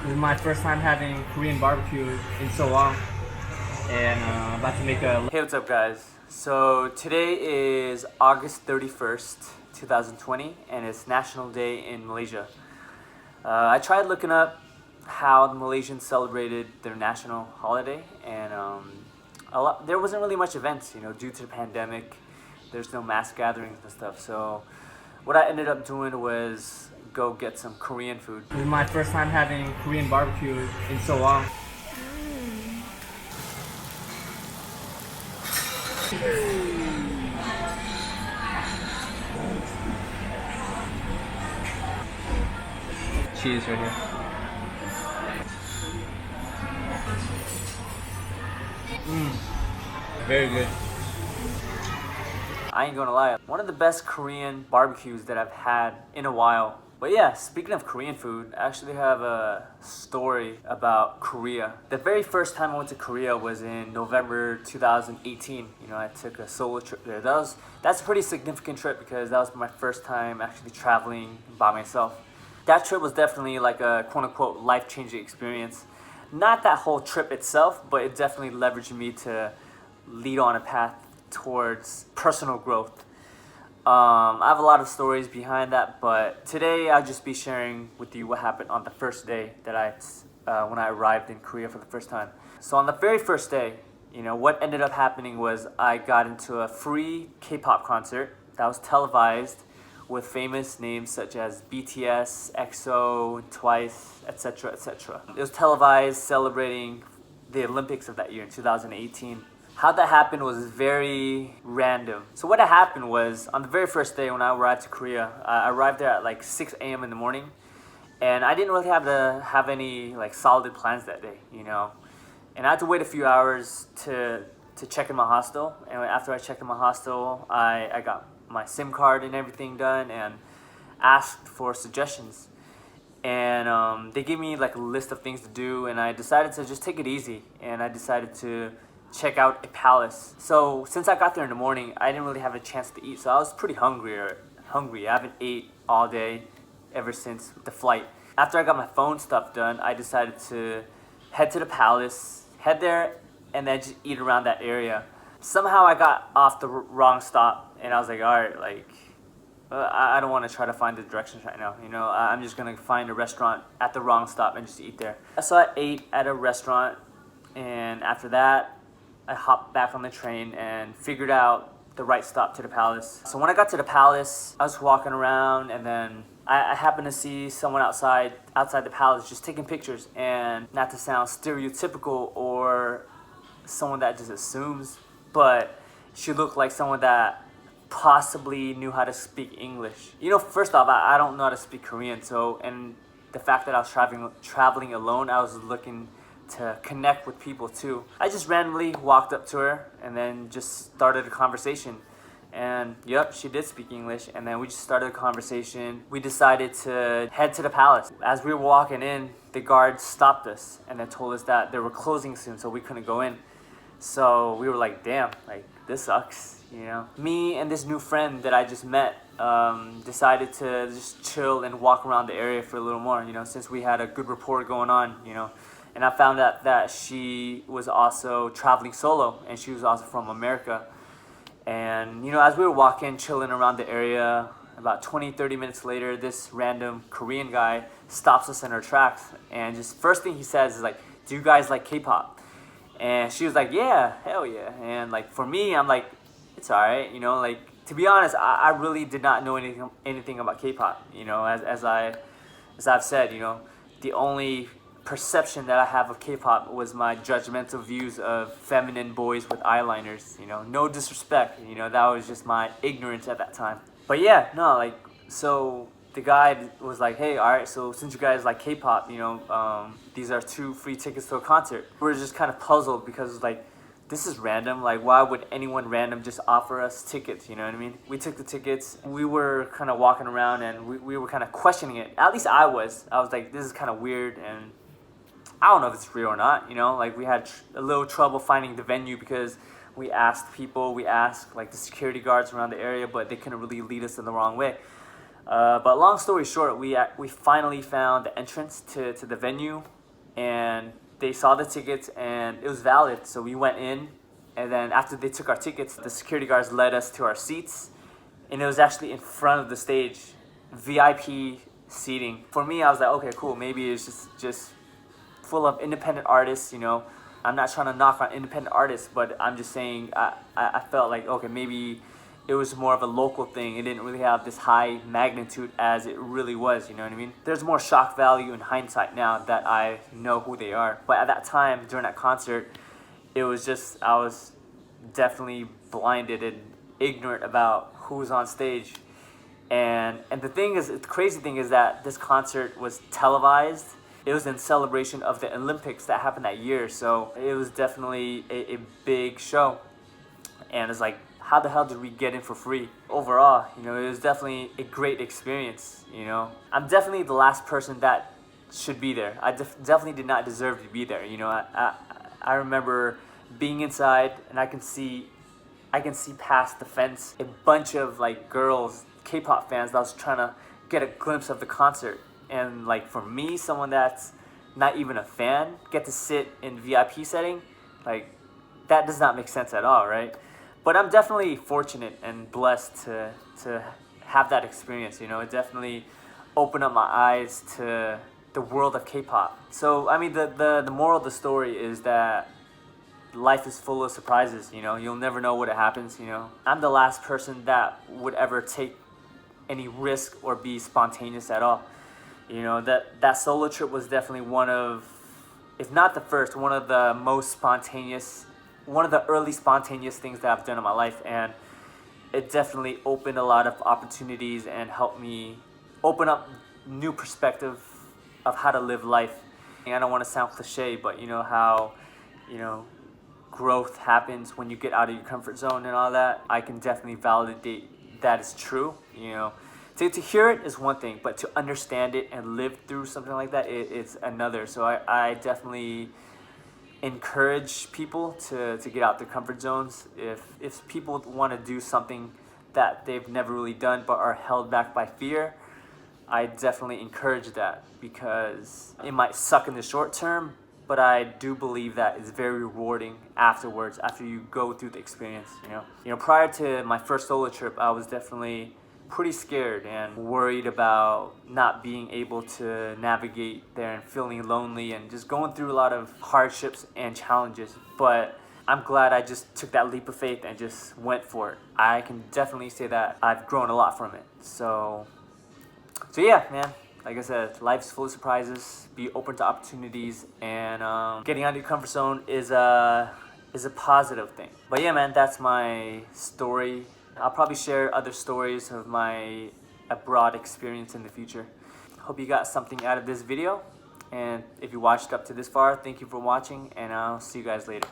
This is my first time having Korean barbecue in so long, and I'm about to make a. Hey, what's up, guys? So today is August 31st, 2020, and it's National Day in Malaysia. I tried looking up how the Malaysians celebrated their national holiday, and there wasn't really much events, due to the pandemic. There's no mass gatherings and stuff. So what I ended up doing was go get some Korean food. This is my first time having Korean barbecue in so long. Cheese right here. Very good. I ain't gonna lie, one of the best Korean barbecues that I've had in a while. But yeah, speaking of Korean food, I actually have a story about Korea. The very first time I went to Korea was in November 2018. I took a solo trip there. That's a pretty significant trip because that was my first time actually traveling by myself. That trip was definitely like a quote unquote life-changing experience. Not that whole trip itself, but it definitely leveraged me to lead on a path towards personal growth. I have a lot of stories behind that, but today I'll just be sharing with you what happened on the first day that when I arrived in Korea for the first time. So on the very first day, what ended up happening was I got into a free K-pop concert that was televised with famous names such as BTS, EXO, Twice, etc., etc. It was televised celebrating the Olympics of that year in 2018. How that happened was very random. So what had happened was on the very first day when I arrived to Korea, I arrived there at like 6 a.m. in the morning, and I didn't really have any like solid plans that day, And I had to wait a few hours to check in my hostel. And after I checked in my hostel, I got my SIM card and everything done and asked for suggestions. And they gave me like a list of things to do, and I decided to just take it easy. And I decided to check out a palace. So since I got there in the morning, I didn't really have a chance to eat. So I was pretty hungry. I haven't ate all day ever since the flight. After I got my phone stuff done, I decided to head to the palace, head there, and then just eat around that area. Somehow I got off the wrong stop, and I was like, all right, I don't want to try to find the directions right now. I'm just gonna find a restaurant at the wrong stop and just eat there. So I ate at a restaurant, and after that, I hopped back on the train and figured out the right stop to the palace. So when I got to the palace, I was walking around, and then I happened to see someone outside the palace just taking pictures. And not to sound stereotypical or someone that just assumes, but she looked like someone that possibly knew how to speak English. First off, I don't know how to speak Korean, and the fact that I was traveling alone, I was looking to connect with people too. I just randomly walked up to her and then just started a conversation. And yep, she did speak English, and then we just started a conversation. We decided to head to the palace. As we were walking in, the guards stopped us and then told us that they were closing soon, so we couldn't go in. So we were like, damn, this sucks, Me and this new friend that I just met decided to just chill and walk around the area for a little more, since we had a good rapport going on, And I found out that she was also traveling solo, and she was also from America. And, as we were walking, chilling around the area, about 20, 30 minutes later, this random Korean guy stops us in our tracks. And just first thing he says is like, do you guys like K-pop? And she was like, yeah, hell yeah. And for me, I'm like, it's all right, to be honest, I really did not know anything about K-pop, as I've said, the only perception that I have of K-pop was my judgmental views of feminine boys with eyeliners, no disrespect, that was just my ignorance at that time. But yeah, no, so the guy was like, hey, all right, so since you guys like K-pop, these are 2 free tickets to a concert. We were just kind of puzzled because this is random. Why would anyone random just offer us tickets? You know what I mean? We took the tickets. We were kind of walking around, and we were kind of questioning it. At least I was. I was like, this is kind of weird, and I don't know if it's real or not. We had a little trouble finding the venue because we asked the security guards around the area, but they couldn't really lead us in the wrong way. But long story short, we finally found the entrance to the venue, and they saw the tickets and it was valid. So we went in, and then after they took our tickets, the security guards led us to our seats, and it was actually in front of the stage, VIP seating. For me, I was like, okay, cool. Maybe it's just full of independent artists, you know. I'm not trying to knock on independent artists, but I'm just saying I felt like, okay, maybe it was more of a local thing. It didn't really have this high magnitude as it really was, you know what I mean? There's more shock value in hindsight now that I know who they are. But at that time, during that concert, it was just, I was definitely blinded and ignorant about who was on stage. And the thing is, the crazy thing is that this concert was televised. It was in celebration of the Olympics that happened that year. So it was definitely a big show. And it's like, how the hell did we get in for free? Overall, you know, it was definitely a great experience, you know. I'm definitely the last person that should be there. I definitely did not deserve to be there, you know. I remember being inside, and I can see past the fence a bunch of like girls, K-pop fans that was trying to get a glimpse of the concert. And like for me, someone that's not even a fan, get to sit in VIP setting, like that does not make sense at all, right? But I'm definitely fortunate and blessed to have that experience, you know. It definitely opened up my eyes to the world of K-pop. So I mean, the moral of the story is that life is full of surprises, you know. You'll never know what happens, you know. I'm the last person that would ever take any risk or be spontaneous at all. You know, that solo trip was definitely one of, if not the first, one of the most spontaneous, one of the early spontaneous things that I've done in my life. And it definitely opened a lot of opportunities and helped me open up new perspective of how to live life. And I don't want to sound cliche, but you know how, you know, growth happens when you get out of your comfort zone and all that. I can definitely validate that is true, you know. To hear it is one thing, but to understand it and live through something like that, it's another. So I definitely encourage people to get out their comfort zones. If people want to do something that they've never really done but are held back by fear, I definitely encourage that, because it might suck in the short term, but I do believe that it's very rewarding afterwards, after you go through the experience, you know. You know, prior to my first solo trip, I was definitely pretty scared and worried about not being able to navigate there and feeling lonely and just going through a lot of hardships and challenges. But I'm glad I just took that leap of faith and just went for it. I can definitely say that I've grown a lot from it. So yeah, man. Like I said, life's full of surprises. Be open to opportunities, and getting out of your comfort zone is a positive thing. But yeah, man, that's my story. I'll probably share other stories of my abroad experience in the future. Hope you got something out of this video, and if you watched up to this far, thank you for watching, and I'll see you guys later.